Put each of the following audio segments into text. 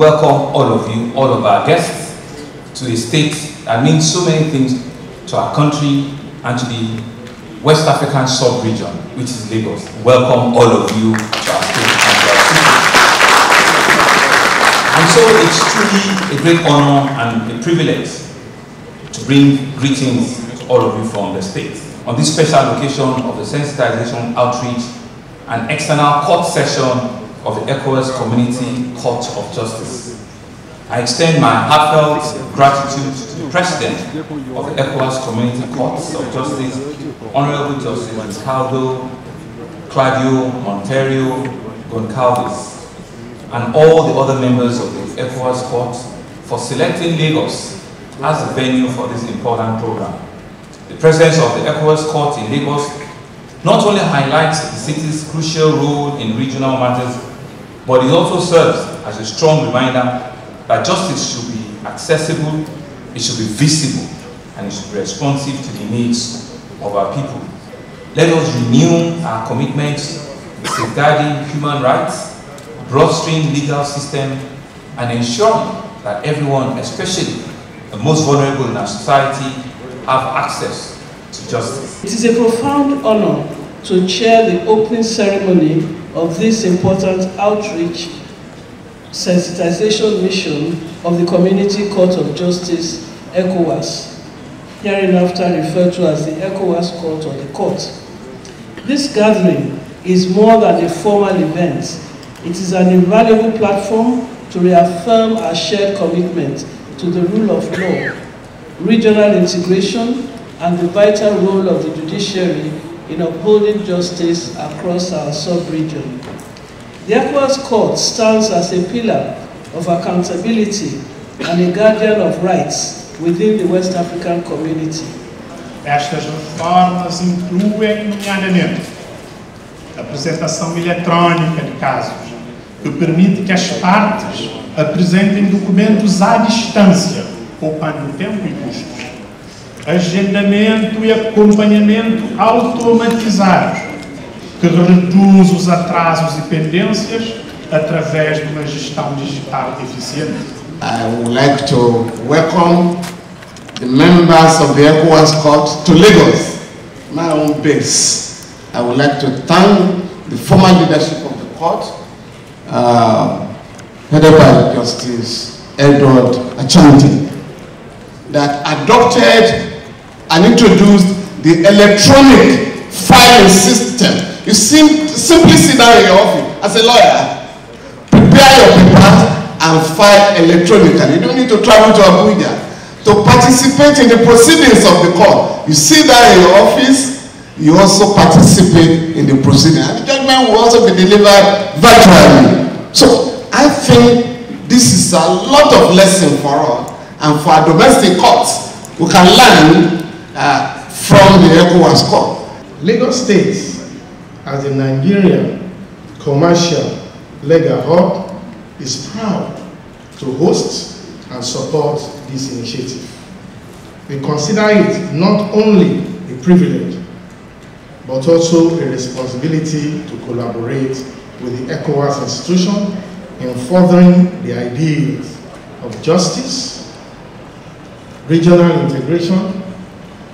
welcome all of you, all of our guests, to a state that means so many things to our country and to the West African sub-region, which is Lagos. Welcome all of you to our state and to our city. And so it's truly a great honor and a privilege to bring greetings to all of you from the state on this special occasion of the Sensitization Outreach and External Court Session of the Ecowas Community Court of Justice. I extend my heartfelt gratitude to the President of the Ecowas Community Courts of Justice, Honorable Justice Caldo, Claudio Monteiro Goncalves, and all the other members of the Ecowas Court for selecting Lagos as the venue for this important program. The presence of the Ecowas Court in Lagos not only highlights the city's crucial role in regional matters, but it also serves as a strong reminder that justice should be accessible, it should be visible, and it should be responsive to the needs of our people. Let us renew our commitment to safeguarding human rights, broad-stream legal system, and ensuring that everyone, especially the most vulnerable in our society, have access to justice. It is a profound honor to chair the opening ceremony of this important outreach sensitization mission of the Community Court of Justice, Ecowas, hereinafter referred to as the Ecowas Court or the Court. This gathering is more than a formal event. It is an invaluable platform to reaffirm our shared commitment to the rule of law, regional integration, and the vital role of the judiciary in upholding justice across our sub-region. The Ecowas Court stands as a pillar of accountability and a guardian of rights within the West African community. Estas reformas incluem, nomeadamente, a apresentação eletrônica de casos, que permite que as partes apresentem documentos à distância, poupando tempo e custos. Agendamento e acompanhamento automatizados, que reduz os atrasos e pendências através de uma gestão digital eficiente. I would like to welcome the members of the Ecowas Court to Lagos, my own base. I would like to thank the former leadership of the court, headed by Justice Edward Achanti, that adopted and introduced the electronic filing system. You simply sit down in your office as a lawyer, prepare your papers and file electronically. You don't need to travel to Abuja to participate in the proceedings of the court. You sit down in your office, you also participate in the proceeding. And the judgment will also be delivered virtually. So I think this is a lot of lesson for us and for our domestic courts. We can learn from the Ecowas Court. Lagos State, as a Nigerian commercial legal hub, is proud to host and support this initiative. We consider it not only a privilege, but also a responsibility to collaborate with the Ecowas institution in furthering the ideals of justice, regional integration,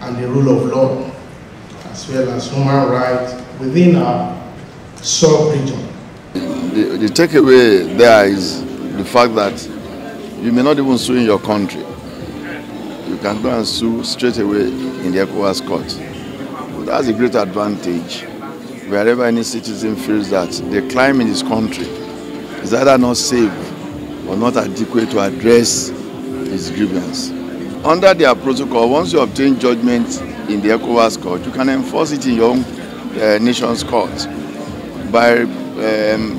and the rule of law, as well as human rights within our sub-region. The takeaway there is the fact that you may not even sue in your country. You can go and sue straight away in the Ecowas court. That's a great advantage wherever any citizen feels that the climate in his country is either not safe or not adequate to address his grievance. Under their protocol, once you obtain judgment in the Ecowas court, you can enforce it in your own nation's court by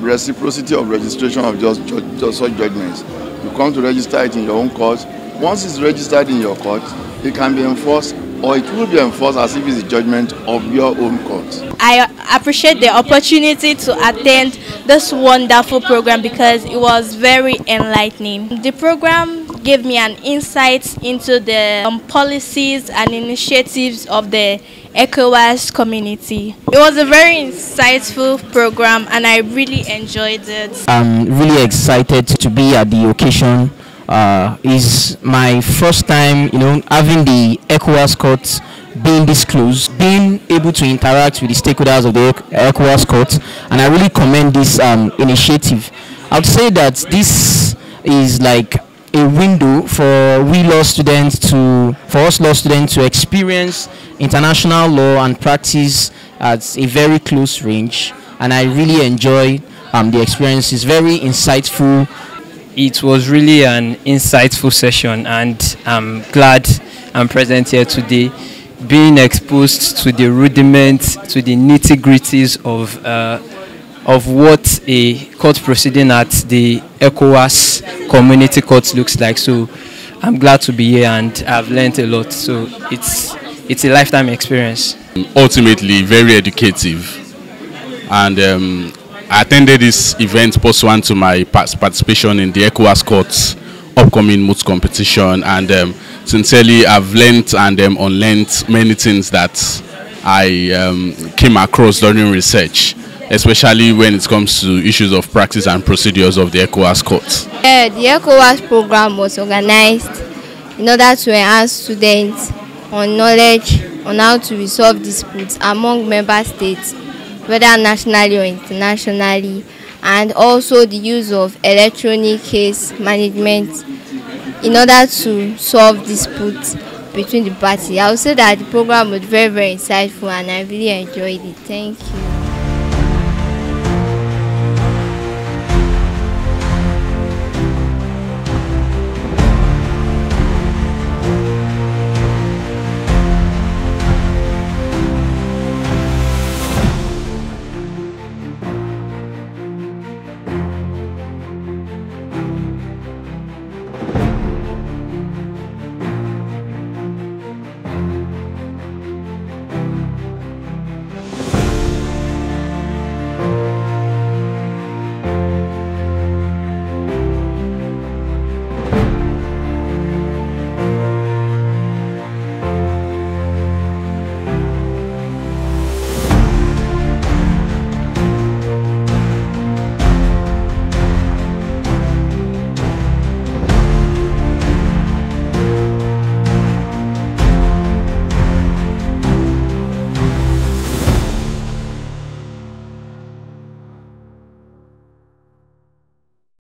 reciprocity of registration of such judgments. You come to register it in your own court. Once it's registered in your court, it can be enforced, or it will be enforced as if it's a judgment of your own court. I appreciate the opportunity to attend this wonderful program because it was very enlightening. The program gave me an insight into the policies and initiatives of the Ecowas community. It was a very insightful program and I really enjoyed it. I'm really excited to be at the occasion. It's my first time, having the Ecowas Court being this close, being able to interact with the stakeholders of the Ecowas Court, and I really commend this initiative. I would say that this is like a window for we law students to experience international law and practice at a very close range, and I really enjoy the experience. It's very insightful. It was really an insightful session, and I'm glad I'm present here today, being exposed to the rudiments, to the nitty-gritties of what a court proceeding at the ECOWAS Community Court looks like. So I'm glad to be here and I've learned a lot. So it's a lifetime experience. Ultimately very educative, and I attended this event pursuant to my participation in the ECOWAS Court's upcoming moot competition, and sincerely I've learned and unlearned many things that I came across during research, especially when it comes to issues of practice and procedures of the ECOWAS Court. The ECOWAS program was organized in order to enhance students on knowledge on how to resolve disputes among member states, whether nationally or internationally, and also the use of electronic case management in order to solve disputes between the parties. I would say that the program was very, very insightful and I really enjoyed it. Thank you.